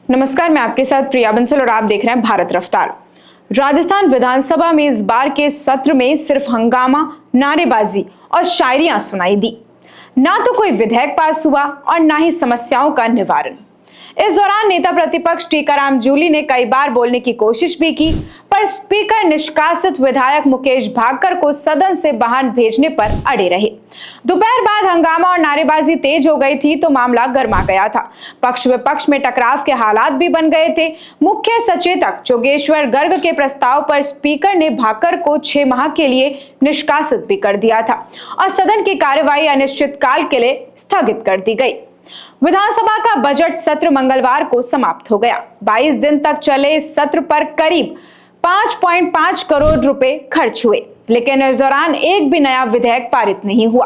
नमस्कार, मैं आपके साथ प्रिया बंसल और आप देख रहे हैं भारत रफ्तार। राजस्थान विधानसभा में इस बार के सत्र में सिर्फ हंगामा, नारेबाजी और शायरियां सुनाई दी। ना तो कोई विधेयक पास हुआ और ना ही समस्याओं का निवारण। इस दौरान नेता प्रतिपक्ष टीकाराम जूली ने कई बार बोलने की कोशिश भी की, पर स्पीकर निष्कासित विधायक मुकेश भाकर को सदन से बाहर भेजने पर अड़े रहे। दोपहर बाद हंगामा और नारेबाजी तेज हो गई थी तो मामला गर्मा गया था। पक्ष विपक्ष में टकराव के हालात भी बन गए थे। मुख्य सचेतक जोगेश्वर गर्ग के प्रस्ताव पर स्पीकर ने भाकर को 6 माह के लिए निष्कासित भी कर दिया था और सदन की कार्यवाही अनिश्चितकाल के लिए स्थगित कर दी गई। विधानसभा का बजट सत्र मंगलवार को समाप्त हो गया। 22 दिन तक चले इस सत्र पर करीब 5.5 करोड़ रुपए खर्च हुए, लेकिन इस दौरान एक भी नया विधेयक पारित नहीं हुआ।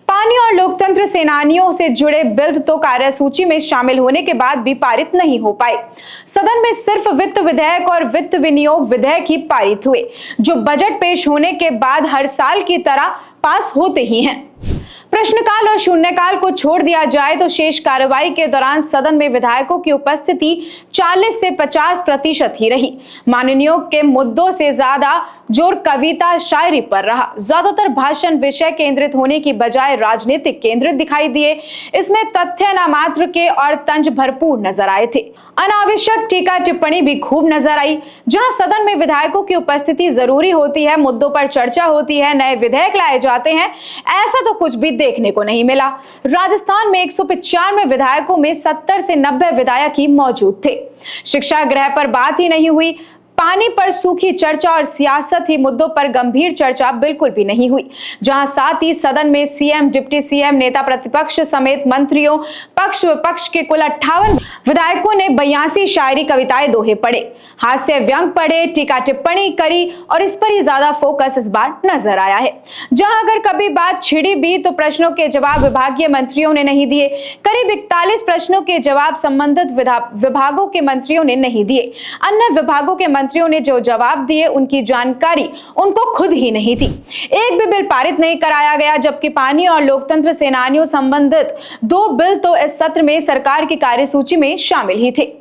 पानी और लोकतंत्र सेनानियों से जुड़े बिल तो कार्यसूची में शामिल होने के बाद भी पारित नहीं हो पाए। सदन में सिर्फ वित्त विधेयक और वित्त विनियोग विधेयक ही पारित हुए, जो बजट पेश होने के बाद हर साल की तरह पास होते ही हैं। प्रश्नकाल और शून्यकाल को छोड़ दिया जाए तो शेष कार्रवाई के दौरान सदन में विधायकों की उपस्थिति 40 से 50% ही रही। माननीयों के मुद्दों से ज्यादा जोर कविता शायरी पर रहा। ज्यादातर भाषण विषय केंद्रित होने की बजाय राजनीतिक केंद्रित दिखाई दिए। इसमें तथ्य न मात्र के और तंज भरपूर नजर आए थे। अनावश्यक टीका टिप्पणी भी खूब नजर आई। जहां सदन में विधायकों की उपस्थिति जरूरी होती है, मुद्दों पर चर्चा होती है, नए विधेयक लाए जाते हैं, ऐसा तो कुछ भी देखने को नहीं मिला। राजस्थान में 195 विधायकों में 70 से 90 विधायक ही मौजूद थे। शिक्षा गृह पर बात ही नहीं हुई। पानी पर सूखी चर्चा और सियासत ही मुद्दों पर गंभीर चर्चा बिल्कुल भी नहीं हुई। जहां साथ ही सदन में सीएम, डिप्टी सीएम, नेता प्रतिपक्ष समेत मंत्रियों, पक्ष विपक्ष के कुल 58 विधायकों ने 82 शायरी कविताएं दोहे पढ़े, हास्य व्यंग पढ़े, टीका टिप्पणी करी और इस पर ही ज्यादा फोकस इस बार नजर आया है। जहां अगर कभी बात छिड़ी भी तो प्रश्नों के जवाब विभागीय मंत्रियों ने नहीं दिए। करीब 41 प्रश्नों के जवाब संबंधित विभागों के मंत्रियों ने नहीं दिए। अन्य विभागों के मंत्रियों ने जो जवाब दिए उनकी जानकारी उनको खुद ही नहीं थी। एक भी बिल पारित नहीं कराया गया, जबकि पानी और लोकतंत्र सेनानियों संबंधित 2 बिल तो इस सत्र में सरकार की कार्यसूची में शामिल ही थे।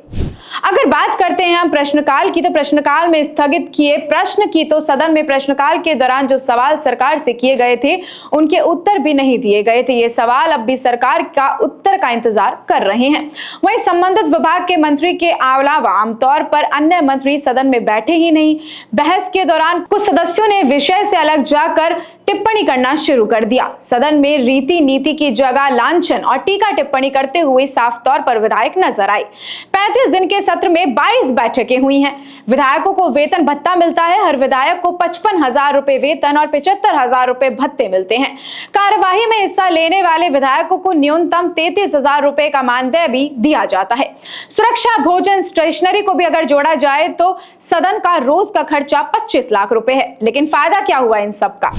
अगर बात करते हैं हम प्रश्नकाल की, तो प्रश्नकाल में स्थगित किए प्रश्न की, तो सदन में प्रश्नकाल के दौरान जो सवाल सरकार से किए गए थे उनके उत्तर भी नहीं दिए गए थे। ये सवाल अब भी सरकार का उत्तर का इंतजार कर रहे हैं। वहीं संबंधित विभाग के मंत्री के अलावा आमतौर पर अन्य मंत्री सदन में बैठे ही नहीं। बहस के दौरान कुछ सदस्यों ने विषय से अलग जाकर टिप्पणी करना शुरू कर दिया। सदन में रीति नीति की जगह लांछन और टीका टिप्पणी करते हुए साफ तौर पर विधायक नजर आए। 35 दिन के सत्र में 22 बैठकें हुई हैं। विधायकों को वेतन भत्ता मिलता है। हर विधायक को 55,000 रुपए वेतन और 75,000 रुपए भत्ते मिलते हैं। कार्यवाही में हिस्सा लेने वाले विधायकों को न्यूनतम 33,000 रुपए का मानदेय भी दिया जाता है। सुरक्षा, भोजन, स्टेशनरी को भी अगर जोड़ा जाए तो सदन का रोज का खर्चा 25 लाख रुपए है। लेकिन फायदा क्या हुआ इन सब का?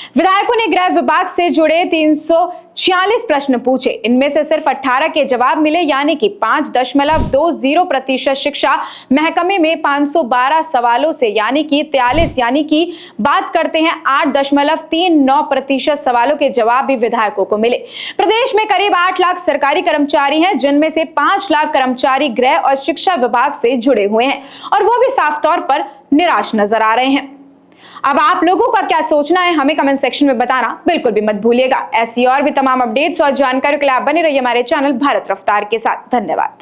विधायकों ने गृह विभाग से जुड़े 346 प्रश्न पूछे। इनमें से सिर्फ 18 के जवाब मिले, यानी कि 5.20% शिक्षा महकमे में 512 सवालों से यानी कि 43, यानी कि बात करते हैं 8.39% सवालों के जवाब भी विधायकों को मिले। प्रदेश में करीब 8 लाख सरकारी कर्मचारी हैं, जिनमें से 5 लाख कर्मचारी गृह और शिक्षा विभाग से जुड़े हुए हैं और वो भी साफ तौर पर निराश नजर आ रहे हैं। अब आप लोगों का क्या सोचना है हमें कमेंट सेक्शन में बताना बिल्कुल भी मत भूलिएगा। ऐसी और भी तमाम अपडेट्स और जानकारी के लिए आप बने रहिए हमारे चैनल भारत रफ्तार के साथ। धन्यवाद।